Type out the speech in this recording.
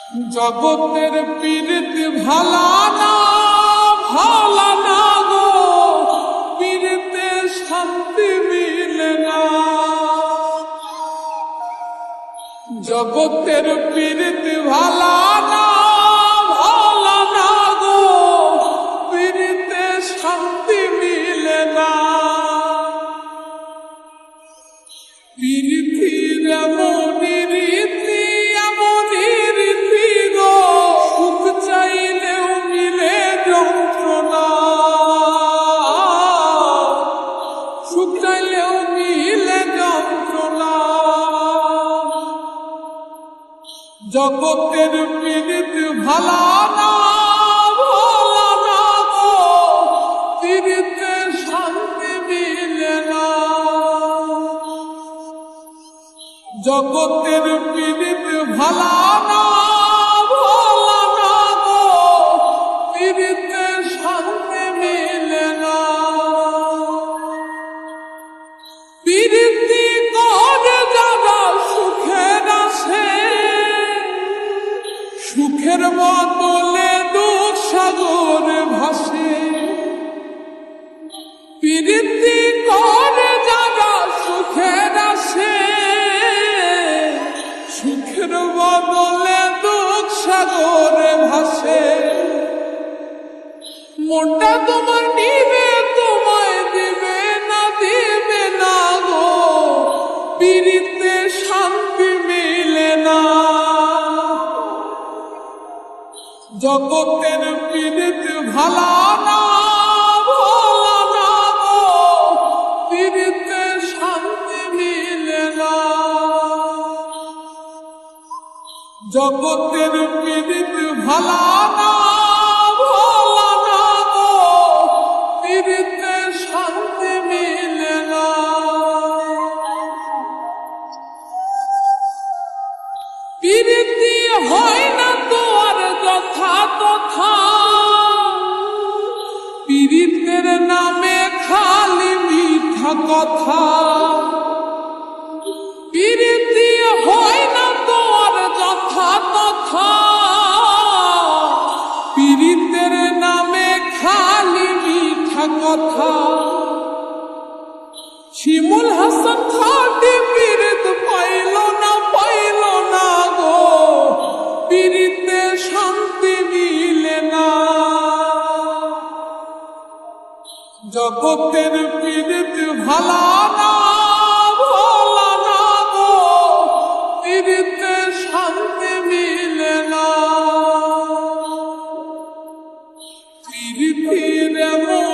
জগতের পীড়িত ভালা না ভালা না গো, পীড়িতে শান্তি মিলে না। জগতের পীড়িত ভালা না ভালা না গো, পীড়িতে শান্তি মিলে না। পীড়িতির এমনই রীতি এমনই রীতি গো, সুখ চাইলেও মিলে যন্ত্রণা, সুখ চাইলেও মিলে যন্ত্রণা। জগতের পীড়িত ভালা না ভালা না গো, পীড়িতে শান্তি মিলে না। জগতের পীড়িত ভালা না ভালা না গো, পীড়িতে শান্তি মিলে না। পীড়িতি করে যারা সুখের আসে, সুখের বদলে দুঃখ সাগরে ভাসে। পীড়িতি করে যারা সুখের আসে, সুখের বদলে দুঃখ সাগরে ভাসে। মনটা তোমার নিবে তোমায় দিবে না দিবে না গো, পীড়িতে শান্তি মিলে না। জগতের পীড়িত ভালা না ভালা না গো, পীড়িতে শান্তি মিলে না। জগতের পীড়িত ভালা না ভালা না গো, পীড়িতে শান্তি মিলে না। পীড়িতি হয় না তো আর যথা তথা, পীড়িতের নামে খালি মিথ্যা কথা। পীড়িতি হয় না তো আর যথা তথা, পীড়িতের নামে খালি মিথ্যা কথা। শিমুল হাসান খাটি পীড়িত পাইল না গো, পীড়িতে শান্তি মিলে না। জগতের পীড়িত ভালা না ভালা না গো, পীড়িতে শান্তি মিলে না। পীড়িতির এমন